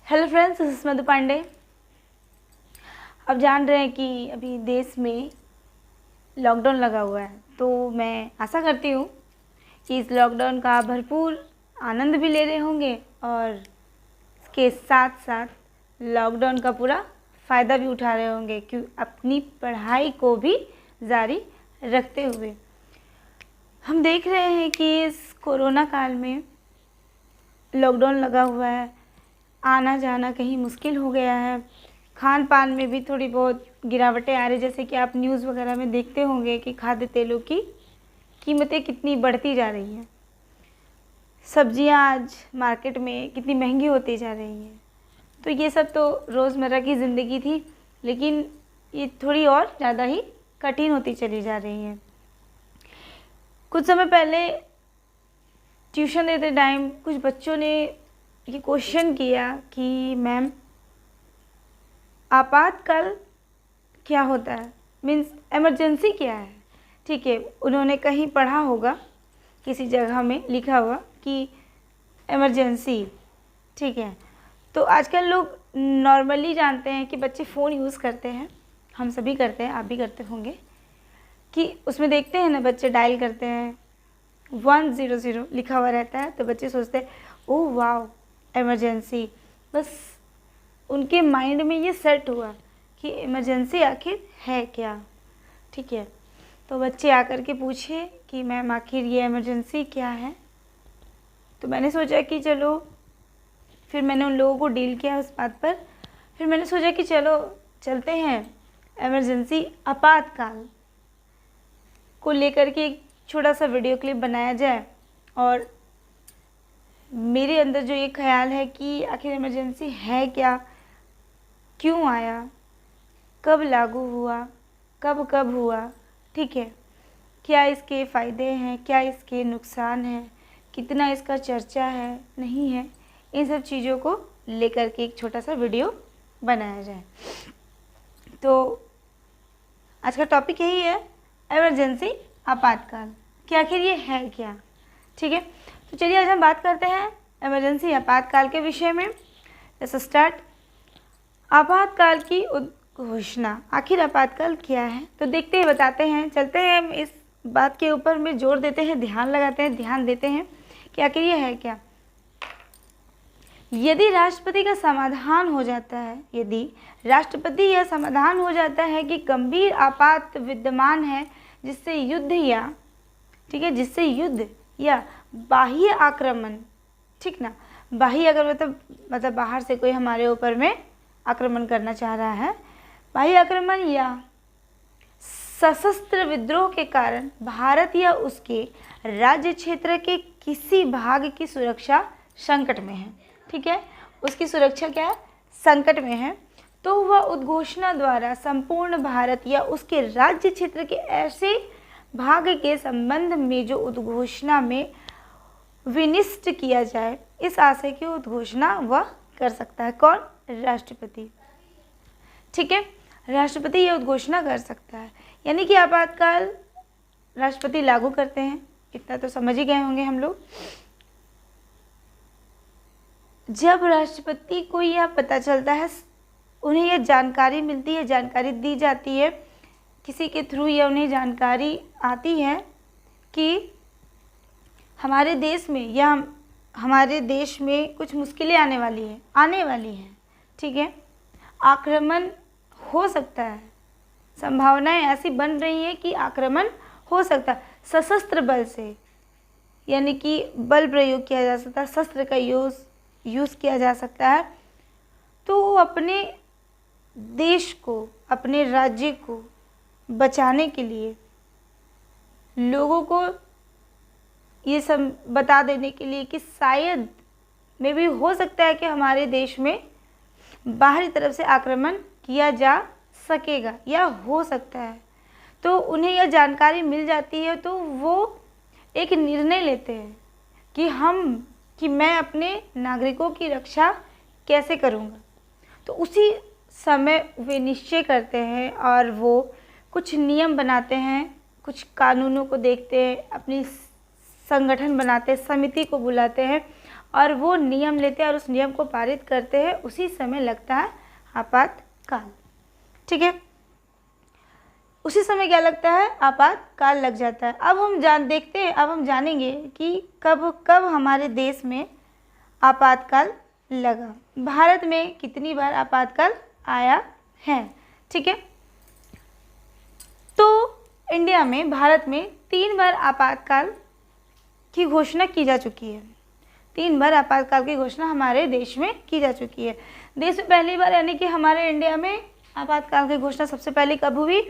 Hello friends, this is मधु पांडे। अब जान रहे हैं कि अभी देश में लॉकडाउन लगा हुआ है, तो मैं आशा करती हूँ कि इस लॉकडाउन का भरपूर आनंद भी ले रहे होंगे और इसके साथ साथ लॉकडाउन का पूरा फ़ायदा भी उठा रहे होंगे, क्यों अपनी पढ़ाई को भी जारी रखते हुए। हम देख रहे हैं कि इस कोरोना काल में लॉकडाउन लगा हुआ है, आना जाना कहीं मुश्किल हो गया है, खान पान में भी थोड़ी बहुत गिरावटें आ रही, जैसे कि आप न्यूज़ वगैरह में देखते होंगे कि खाद्य तेलों की कीमतें कितनी बढ़ती जा रही हैं। सब्जियां आज मार्केट में कितनी महंगी होती जा रही हैं। तो ये सब तो रोज़मर्रा की ज़िंदगी थी, लेकिन ये थोड़ी और ज़्यादा ही कठिन होती चली जा रही हैं। कुछ समय पहले ट्यूशन देते टाइम कुछ बच्चों ने ये क्वेश्चन किया कि मैम, आपातकाल क्या होता है, मीन्स इमरजेंसी क्या है। ठीक है, उन्होंने कहीं पढ़ा होगा, किसी जगह में लिखा हुआ कि इमरजेंसी। ठीक है, तो आजकल लोग नॉर्मली जानते हैं कि बच्चे फ़ोन यूज़ करते हैं, हम सभी करते हैं, आप भी करते होंगे, कि उसमें देखते हैं ना, बच्चे डायल करते हैं 100 लिखा हुआ रहता है, तो बच्चे सोचते हैं ओह वाह इमरजेंसी। बस उनके माइंड में ये सेट हुआ कि इमरजेंसी आखिर है क्या। ठीक है, तो बच्चे आकर के पूछे कि मैम आखिर ये इमरजेंसी क्या है। तो मैंने सोचा कि चलो, फिर मैंने उन लोगों को डील किया उस बात पर। फिर मैंने सोचा कि चलो चलते हैं, इमरजेंसी आपातकाल को लेकर के एक छोटा सा वीडियो क्लिप बनाया जाए। और मेरे अंदर जो ये ख्याल है कि आखिर इमरजेंसी है क्या, क्यों आया, कब लागू हुआ, कब कब हुआ। ठीक है, क्या इसके फ़ायदे हैं, क्या इसके नुकसान हैं, कितना इसका चर्चा है, नहीं है, इन सब चीज़ों को लेकर के एक छोटा सा वीडियो बनाया जाए। तो आज का टॉपिक यही है, इमरजेंसी आपातकाल, कि आखिर ये है क्या। ठीक है, तो चलिए आज हम बात करते हैं इमरजेंसी आपातकाल के विषय में। Let's start. आपातकाल की उद्घोषणा, आखिर आपातकाल क्या है, तो देखते हैं, बताते हैं, चलते हैं, हम इस बात के ऊपर में जोर देते हैं, ध्यान लगाते हैं, ध्यान देते हैं कि आखिर ये है क्या। यदि राष्ट्रपति का समाधान हो जाता है, यदि राष्ट्रपति यह समाधान हो जाता है कि गंभीर आपात विद्यमान है, जिससे युद्ध या, ठीक है, जिससे युद्ध या बाह्य आक्रमण, ठीक ना, बाह्य आक्रमण मतलब बाहर से कोई हमारे ऊपर में आक्रमण करना चाह रहा है, बाह्य आक्रमण या सशस्त्र विद्रोह के कारण भारत या उसके राज्य क्षेत्र के किसी भाग की सुरक्षा संकट में है। ठीक है, उसकी सुरक्षा क्या है, संकट में है, तो वह उद्घोषणा द्वारा संपूर्ण भारत या उसके राज्य क्षेत्र के ऐसे भाग के संबंध में जो उद्घोषणा में विनिष्ट किया जाए, इस आशय की उद्घोषणा वह कर सकता है। कौन, राष्ट्रपति। ठीक है, राष्ट्रपति यह उद्घोषणा कर सकता है, यानी कि आपातकाल राष्ट्रपति लागू करते हैं, इतना तो समझ ही गए होंगे हम लोग। जब राष्ट्रपति को यह पता चलता है, उन्हें यह जानकारी मिलती है, जानकारी दी जाती है किसी के थ्रू, या उन्हें जानकारी आती है कि हमारे देश में या हमारे देश में कुछ मुश्किलें आने वाली हैं। ठीक है, आक्रमण हो सकता है, संभावनाएं ऐसी बन रही हैं कि आक्रमण हो सकता है सशस्त्र बल से, यानी कि बल प्रयोग किया जा सकता है, शस्त्र का यूज़ किया जा सकता है। तो वो अपने देश को, अपने राज्य को बचाने के लिए लोगों को ये सब बता देने के लिए कि शायद में भी हो सकता है कि हमारे देश में बाहरी तरफ से आक्रमण किया जा सकेगा या हो सकता है, तो उन्हें यह जानकारी मिल जाती है, तो वो एक निर्णय लेते हैं कि मैं अपने नागरिकों की रक्षा कैसे करूँगा। तो उसी समय वे निश्चय करते हैं और वो कुछ नियम बनाते हैं, कुछ कानूनों को देखते हैं, अपनी संगठन बनाते हैं, समिति को बुलाते हैं और वो नियम लेते हैं और उस नियम को पारित करते हैं, उसी समय लगता है आपातकाल। ठीक है, उसी समय क्या लगता है, आपातकाल लग जाता है। अब हम देखते हैं, अब हम जानेंगे कि कब कब हमारे देश में आपातकाल लगा, भारत में कितनी बार आपातकाल आया है। ठीक है, तो इंडिया में, भारत में 3 बार आपातकाल की घोषणा की जा चुकी है। 3 बार आपातकाल की घोषणा हमारे देश में की जा चुकी है। देश में पहली बार यानी कि हमारे इंडिया में आपातकाल की घोषणा सबसे पहले कब हुई,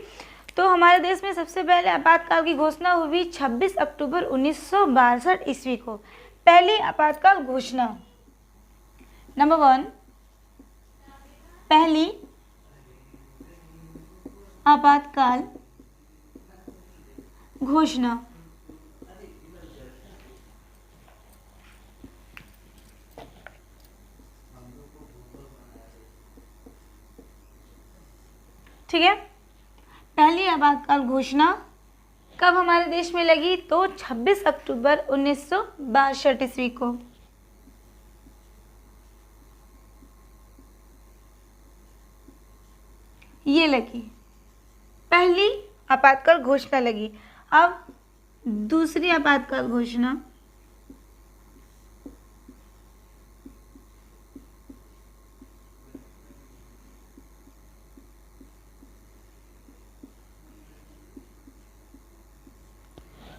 तो हमारे देश में सबसे पहले आपातकाल की घोषणा हुई 26 अक्टूबर 1962 ईस्वी को। पहली आपातकाल घोषणा, नंबर 1, पहली आपातकाल घोषणा ठीक है, पहली आपातकाल घोषणा कब हमारे देश में लगी, तो 26 अक्टूबर 1962 ईस्वी को। ये लगी, पहली आपातकाल घोषणा लगी। अब दूसरी आपातकाल घोषणा,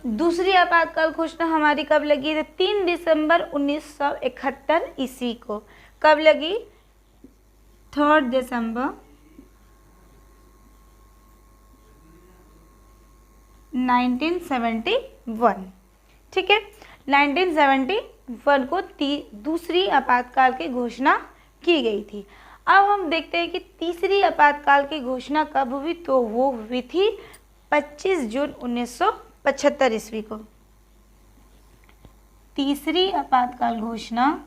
दूसरी आपातकाल घोषणा हमारी कब लगी, तो 3 दिसंबर 1971 ईस्वी को। कब लगी, 3 दिसंबर 1971। ठीक है, 1971 को दूसरी आपातकाल की घोषणा की गई थी। अब हम देखते हैं कि तीसरी आपातकाल की घोषणा कब हुई, तो वो हुई थी 25 जून 1975 ईस्वी को। तीसरी आपातकाल घोषणा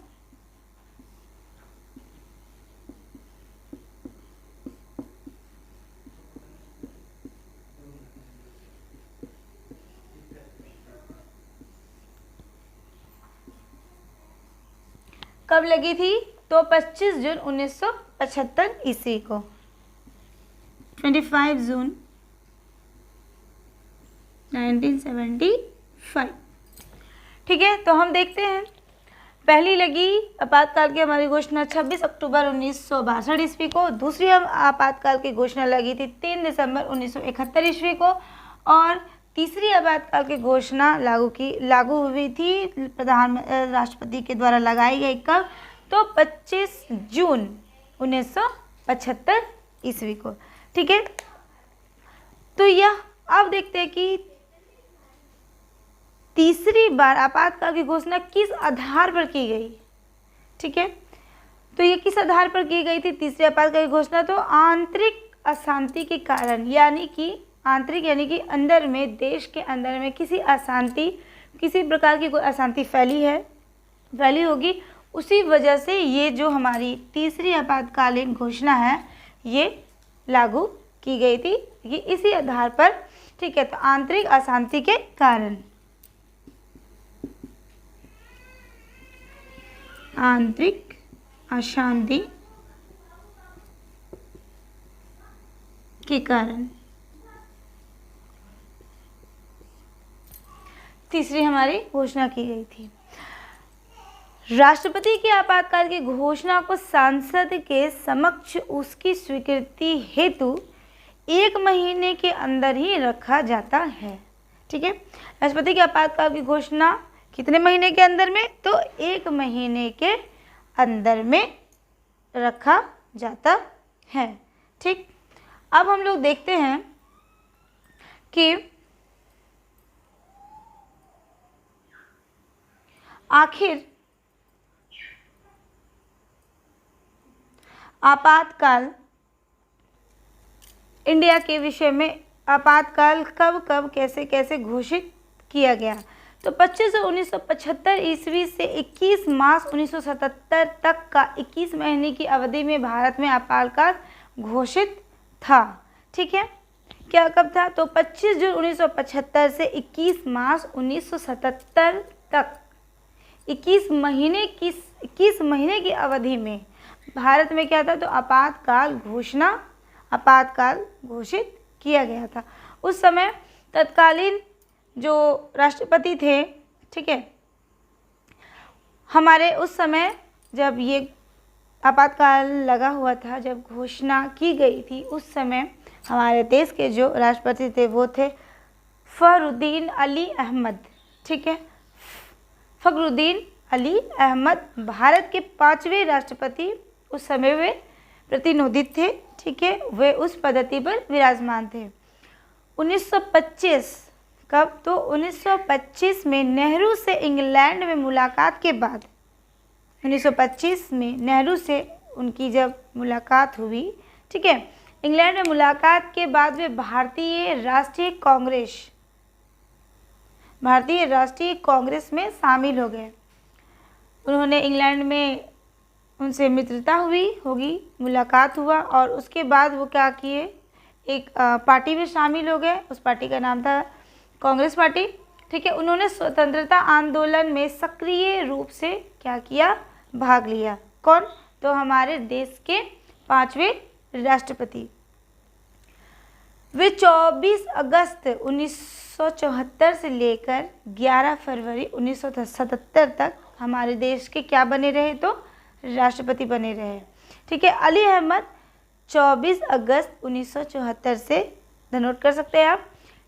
कब लगी थी, तो 25 जून 1975 ईस्वी को। 25 जून 1975। ठीक है, तो हम देखते हैं, पहली लगी आपातकाल की हमारी घोषणा 26 अक्टूबर 1962 ईस्वी को। दूसरी आपातकाल की घोषणा लगी थी 3 दिसंबर 1971 ईस्वी को। और तीसरी आपातकाल की घोषणा लागू हुई थी राष्ट्रपति के द्वारा लगाई गई कब, तो 25 जून 1975 ईस्वी को। ठीक है, तो यह अब देखते हैं कि तीसरी बार आपातकाल की घोषणा किस आधार पर की गई। ठीक है, तो ये किस आधार पर की गई थी तीसरी आपातकाल की घोषणा, तो आंतरिक अशांति के कारण, यानी कि आंतरिक यानी कि अंदर में, देश के अंदर में किसी प्रकार की कोई अशांति फैली होगी, उसी वजह से ये जो हमारी तीसरी आपातकालीन घोषणा है ये लागू की गई थी, ये इसी आधार पर। ठीक है, तो आंतरिक अशांति के कारण, आंतरिक अशांति के कारण तीसरी हमारी घोषणा की गई थी। राष्ट्रपति की आपातकाल की घोषणा को संसद के समक्ष उसकी स्वीकृति हेतु 1 महीने के अंदर ही रखा जाता है। ठीक है, राष्ट्रपति की आपातकाल की घोषणा कितने महीने के अंदर में, तो 1 महीने के अंदर में रखा जाता है। ठीक, अब हम लोग देखते हैं कि आखिर आपातकाल इंडिया के विषय में आपातकाल कब कब कैसे कैसे घोषित किया गया, तो 25 जून 1975 ईस्वी से 21 मार्च 1977 तक का 21 महीने की अवधि में भारत में आपातकाल घोषित था। ठीक है, क्या कब था, तो 25 जून 1975 से 21 मार्च 1977 तक 21 महीने की अवधि में भारत में क्या था, तो आपातकाल घोषित किया गया था। उस समय तत्कालीन जो राष्ट्रपति थे, ठीक है, हमारे उस समय जब ये आपातकाल लगा हुआ था, जब घोषणा की गई थी, उस समय हमारे देश के जो राष्ट्रपति थे वो थे फखरुद्दीन अली अहमद, ठीक है। फखरुद्दीन अली अहमद भारत के 5वें राष्ट्रपति उस समय वे प्रतिनिधित थे, ठीक है। वे उस पद्धति पर विराजमान थे। 1925 कब, तो 1925 में नेहरू से इंग्लैंड में मुलाकात के बाद, 1925 में नेहरू से उनकी जब मुलाकात हुई, ठीक है, इंग्लैंड में मुलाकात के बाद वे भारतीय राष्ट्रीय कांग्रेस में शामिल हो गए। उन्होंने इंग्लैंड में उनसे मित्रता होगी, मुलाकात हुआ, और उसके बाद वो क्या किए, एक पार्टी में शामिल हो गए। उस पार्टी का नाम था कांग्रेस पार्टी, ठीक है। उन्होंने स्वतंत्रता आंदोलन में सक्रिय रूप से क्या किया, भाग लिया। कौन, तो हमारे देश के 5वें राष्ट्रपति। वे 24 अगस्त 1974 से लेकर 11 फरवरी 1977 तक हमारे देश के क्या बने रहे, तो राष्ट्रपति बने रहे, ठीक है। अली अहमद 24 अगस्त 1974 से, नोट कर सकते हैं आप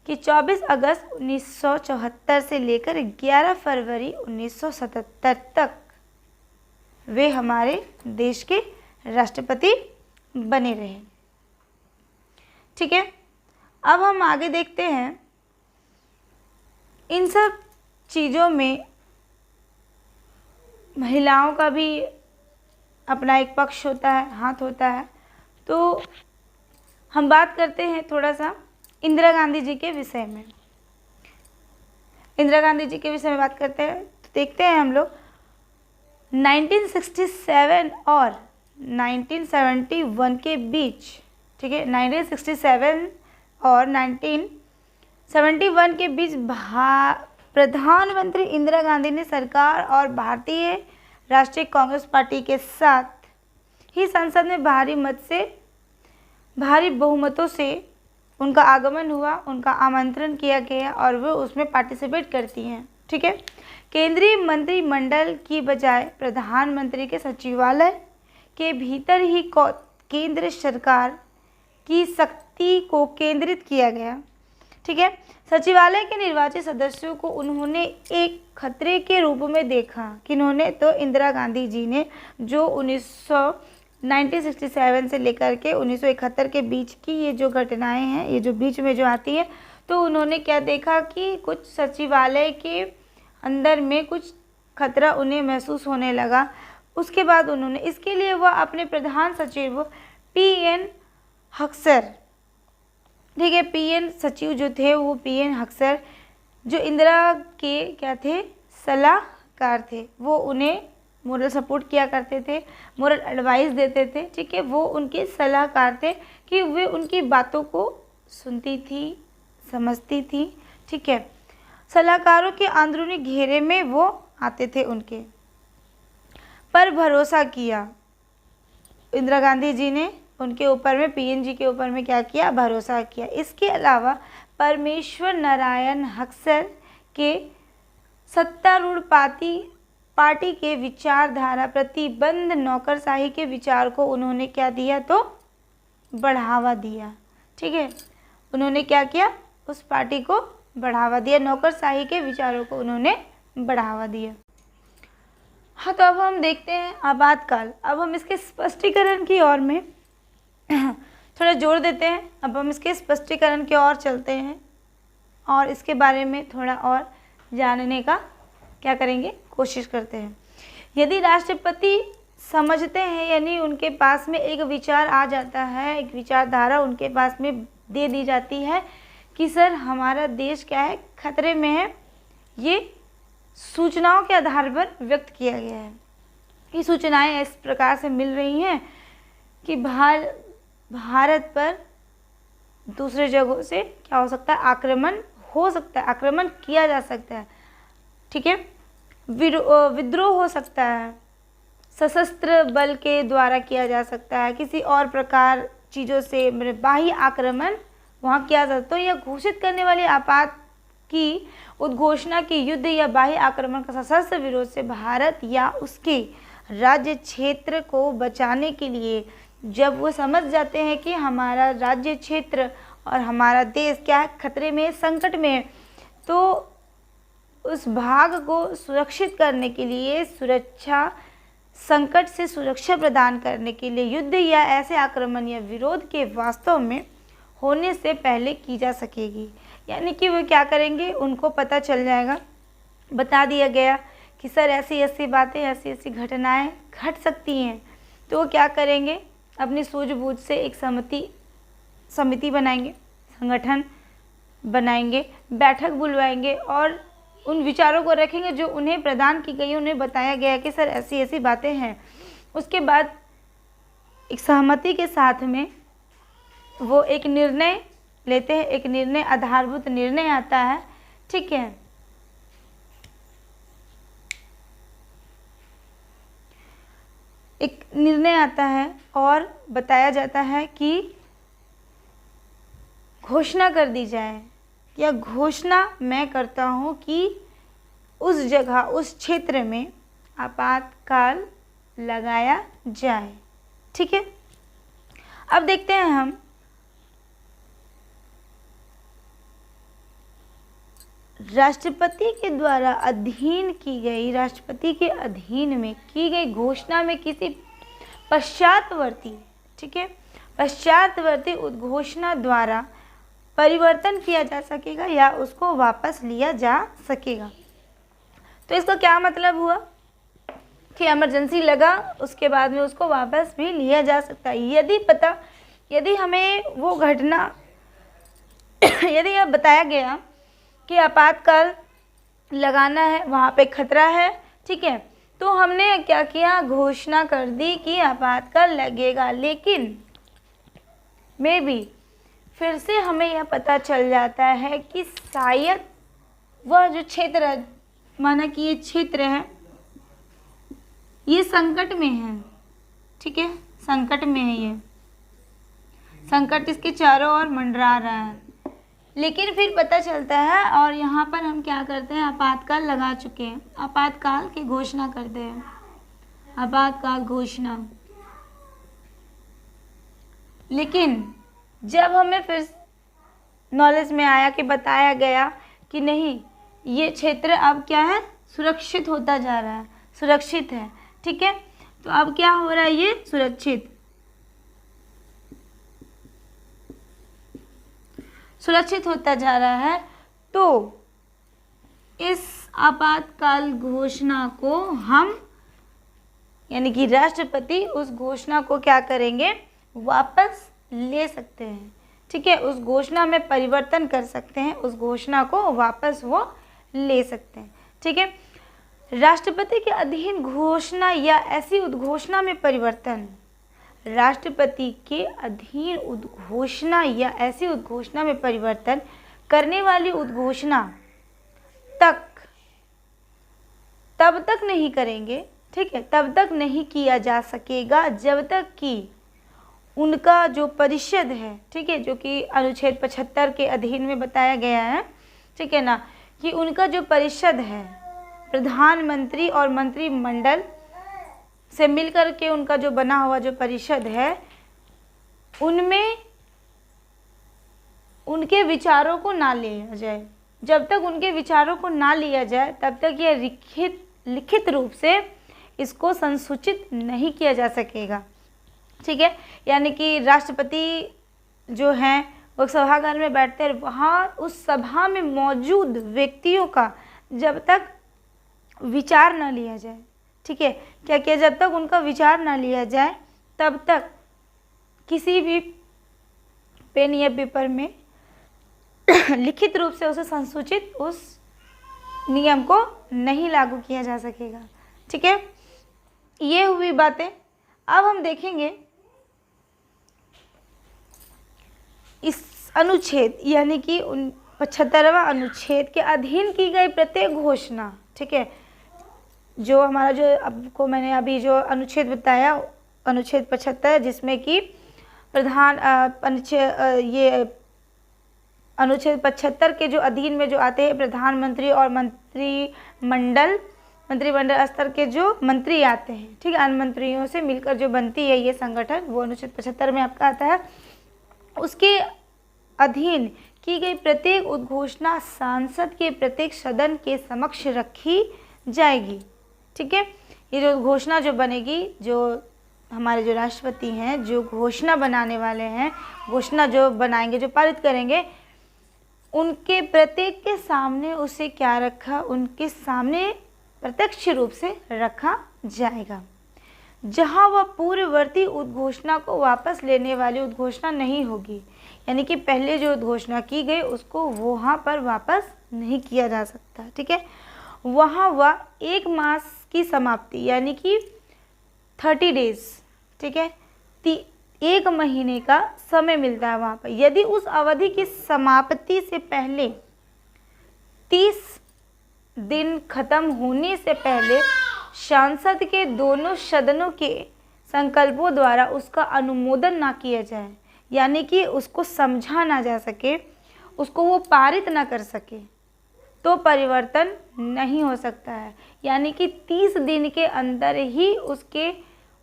कि 24 अगस्त 1974 से लेकर 11 फरवरी 1977 तक वे हमारे देश के राष्ट्रपति बने रहे, ठीक है। अब हम आगे देखते हैं, इन सब चीज़ों में महिलाओं का भी अपना एक पक्ष होता है, हाथ होता है। तो हम बात करते हैं थोड़ा सा इंदिरा गांधी जी के विषय में। इंदिरा गांधी जी के विषय में बात करते हैं, तो देखते हैं हम लोग 1967 और 1971 के बीच, ठीक है, 1967 और 1971 के बीच प्रधानमंत्री इंदिरा गांधी ने सरकार और भारतीय राष्ट्रीय कांग्रेस पार्टी के साथ ही संसद में भारी बहुमतों से उनका आगमन हुआ, उनका आमंत्रण किया गया और वो उसमें पार्टिसिपेट करती हैं, ठीक है। केंद्रीय मंत्रिमंडल की बजाय प्रधानमंत्री के सचिवालय के भीतर ही केंद्र सरकार की शक्ति को केंद्रित किया गया, ठीक है। सचिवालय के निर्वाचित सदस्यों को उन्होंने एक खतरे के रूप में देखा। किन्होंने, तो इंदिरा गांधी जी ने, जो 1967 से लेकर के 1971 के बीच की ये जो घटनाएं हैं, ये जो बीच में जो आती है, तो उन्होंने क्या देखा कि कुछ सचिवालय के अंदर में कुछ खतरा उन्हें महसूस होने लगा। उसके बाद उन्होंने, इसके लिए वह अपने प्रधान सचिव पीएन हक्सर, ठीक है, पीएन सचिव जो थे वो पीएन हक्सर, जो इंदिरा के क्या थे, सलाहकार थे, वो उन्हें मोरल सपोर्ट किया करते थे, मोरल एडवाइस देते थे, ठीक है। वो उनके सलाहकार थे कि वे उनकी बातों को सुनती थी, समझती थी, ठीक है। सलाहकारों के अंदरूनी घेरे में वो आते थे, उनके पर भरोसा किया। इंदिरा गांधी जी ने उनके ऊपर में, पीएन जी के ऊपर में क्या किया, भरोसा किया। इसके अलावा परमेश्वर नारायण हक्सर के सत्तारूढ़ पार्टी के विचारधारा प्रतिबंध नौकरशाही के विचार को उन्होंने क्या दिया, तो बढ़ावा दिया, ठीक है। उन्होंने क्या किया, उस पार्टी को बढ़ावा दिया, नौकरशाही के विचारों को उन्होंने बढ़ावा दिया। हाँ, तो अब हम देखते हैं आपातकाल। अब हम इसके स्पष्टीकरण की ओर में थोड़ा जोर देते हैं। अब हम इसके स्पष्टीकरण की ओर चलते हैं और इसके बारे में थोड़ा और जानने का क्या करेंगे, कोशिश करते हैं। यदि राष्ट्रपति समझते हैं, यानी उनके पास में एक विचार आ जाता है, एक विचारधारा उनके पास में दे दी जाती है कि सर हमारा देश क्या है, खतरे में है, ये सूचनाओं के आधार पर व्यक्त किया गया है। ये सूचनाएं इस प्रकार से मिल रही हैं कि भारत पर दूसरे जगहों से क्या हो सकता है, आक्रमण हो सकता है, आक्रमण किया जा सकता है, ठीक है। विद्रोह हो सकता है, सशस्त्र बल के द्वारा किया जा सकता है, किसी और प्रकार चीज़ों से बाह्य आक्रमण वहाँ किया जा सकता है। यह घोषित करने वाली आपात की उद्घोषणा की युद्ध या बाह्य आक्रमण का सशस्त्र विरोध से भारत या उसके राज्य क्षेत्र को बचाने के लिए, जब वो समझ जाते हैं कि हमारा राज्य क्षेत्र और हमारा देश क्या है, खतरे में, संकट में है, तो उस भाग को सुरक्षित करने के लिए, सुरक्षा संकट से सुरक्षा प्रदान करने के लिए युद्ध या ऐसे आक्रमण या विरोध के वास्तव में होने से पहले की जा सकेगी। यानी कि वो क्या करेंगे, उनको पता चल जाएगा, बता दिया गया कि सर ऐसी ऐसी बातें, ऐसी ऐसी घटनाएं घट सकती हैं, तो वो क्या करेंगे, अपनी सूझबूझ से एक समिति बनाएंगे, संगठन बनाएंगे, बैठक बुलवाएंगे और उन विचारों को रखेंगे जो उन्हें प्रदान की गई, उन्हें बताया गया कि सर ऐसी ऐसी बातें हैं। उसके बाद एक सहमति के साथ में वो एक निर्णय लेते हैं, एक निर्णय आधारभूत निर्णय आता है, ठीक है। एक निर्णय आता है और बताया जाता है कि घोषणा कर दी जाए, या घोषणा मैं करता हूँ कि उस जगह, उस क्षेत्र में आपातकाल लगाया जाए, ठीक है। अब देखते हैं हम राष्ट्रपति के द्वारा अधीन की गई, राष्ट्रपति के अधीन में की गई घोषणा में किसी पश्चातवर्ती, ठीक है, पश्चातवर्ती उद्घोषणा द्वारा परिवर्तन किया जा सकेगा या उसको वापस लिया जा सकेगा। तो इसका क्या मतलब हुआ कि इमरजेंसी लगा, उसके बाद में उसको वापस भी लिया जा सकता है। यदि हमें वो घटना यदि यह बताया गया कि आपातकाल लगाना है, वहाँ पे खतरा है, ठीक है, तो हमने क्या किया, घोषणा कर दी कि आपातकाल लगेगा, लेकिन मे बी फिर से हमें यह पता चल जाता है कि शायद वह जो क्षेत्र है, माना कि ये क्षेत्र है, ये संकट में है, ठीक है, संकट में है, ये संकट इसके चारों ओर मंडरा रहा है, लेकिन फिर पता चलता है और यहाँ पर हम क्या करते हैं, आपातकाल लगा चुके हैं, आपातकाल की घोषणा करते हैं, आपातकाल घोषणा। लेकिन जब हमें फिर नॉलेज में आया कि बताया गया कि नहीं, ये क्षेत्र अब क्या है, सुरक्षित होता जा रहा है, सुरक्षित है, ठीक है, तो अब क्या हो रहा है, ये सुरक्षित होता जा रहा है। तो इस आपातकाल घोषणा को हम, यानी कि राष्ट्रपति उस घोषणा को क्या करेंगे, वापस ले सकते हैं, ठीक है, उस घोषणा में परिवर्तन कर सकते हैं, उस घोषणा को वापस वो ले सकते हैं, ठीक है। राष्ट्रपति के अधीन घोषणा या ऐसी उद्घोषणा में परिवर्तन, राष्ट्रपति के अधीन उद्घोषणा या ऐसी उद्घोषणा में परिवर्तन करने वाली उद्घोषणा तब तक नहीं करेंगे, ठीक है, तब तक नहीं किया जा सकेगा जब तक कि उनका जो परिषद है, ठीक है, जो कि अनुच्छेद 75 के अधीन में बताया गया है, ठीक है ना, कि उनका जो परिषद है, प्रधानमंत्री और मंत्रिमंडल से मिलकर के उनका जो बना हुआ जो परिषद है, उनमें उनके विचारों को ना लिया जाए। जब तक उनके विचारों को ना लिया जाए तब तक यह लिखित रूप से इसको संसूचित नहीं किया जा सकेगा, ठीक है। यानी कि राष्ट्रपति जो हैं वो सभागार में बैठते हैं, वहाँ उस सभा में मौजूद व्यक्तियों का जब तक विचार ना लिया जाए, ठीक है, क्या किया, जब तक उनका विचार ना लिया जाए तब तक किसी भी पेन या पेपर में लिखित रूप से उसे संसूचित, उस नियम को नहीं लागू किया जा सकेगा, ठीक है। ये हुई बातें। अब हम देखेंगे इस अनुच्छेद, यानी कि 75वां अनुच्छेद के अधीन की गई प्रत्येक घोषणा, ठीक है, जो हमारा जो आपको मैंने अभी जो अनुच्छेद बताया, अनुच्छेद 75, जिसमें कि प्रधान ये अनुच्छेद 75 के जो अधीन में जो आते हैं प्रधानमंत्री और मंत्रिमंडल स्तर के जो मंत्री आते हैं, ठीक है, अन्य मंत्रियों से मिलकर जो बनती है ये संगठन, वो अनुच्छेद 75 में आपका आता है। उसके अधीन की गई प्रत्येक उद्घोषणा सांसद के प्रत्येक सदन के समक्ष रखी जाएगी, ठीक है। ये जो घोषणा जो बनेगी, जो हमारे जो राष्ट्रपति हैं, जो घोषणा बनाने वाले हैं, घोषणा जो बनाएंगे, जो पारित करेंगे, उनके प्रत्येक के सामने उसे क्या रखा, उनके सामने प्रत्यक्ष रूप से रखा जाएगा। जहां वह पूर्ववर्ती उद्घोषणा को वापस लेने वाली उद्घोषणा नहीं होगी, यानी कि पहले जो उद्घोषणा की गई उसको वहाँ पर वापस नहीं किया जा सकता, ठीक है। वहाँ वह 1 मास की समाप्ति यानी कि 30 डेज, ठीक है, 1 महीने का समय मिलता है वहाँ पर। यदि उस अवधि की समाप्ति से पहले 30 दिन खत्म होने से पहले सांसद के दोनों सदनों के संकल्पों द्वारा उसका अनुमोदन ना किया जाए, यानी कि उसको समझा ना जा सके, उसको वो पारित ना कर सके, तो परिवर्तन नहीं हो सकता है। यानी कि 30 दिन के अंदर ही उसके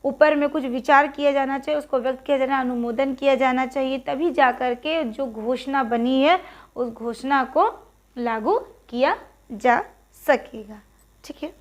ऊपर में कुछ विचार किया जाना चाहिए, उसको व्यक्त किया जाना, अनुमोदन किया जाना चाहिए, तभी जाकर के जो घोषणा बनी है उस घोषणा को लागू किया जा सकेगा, ठीक है।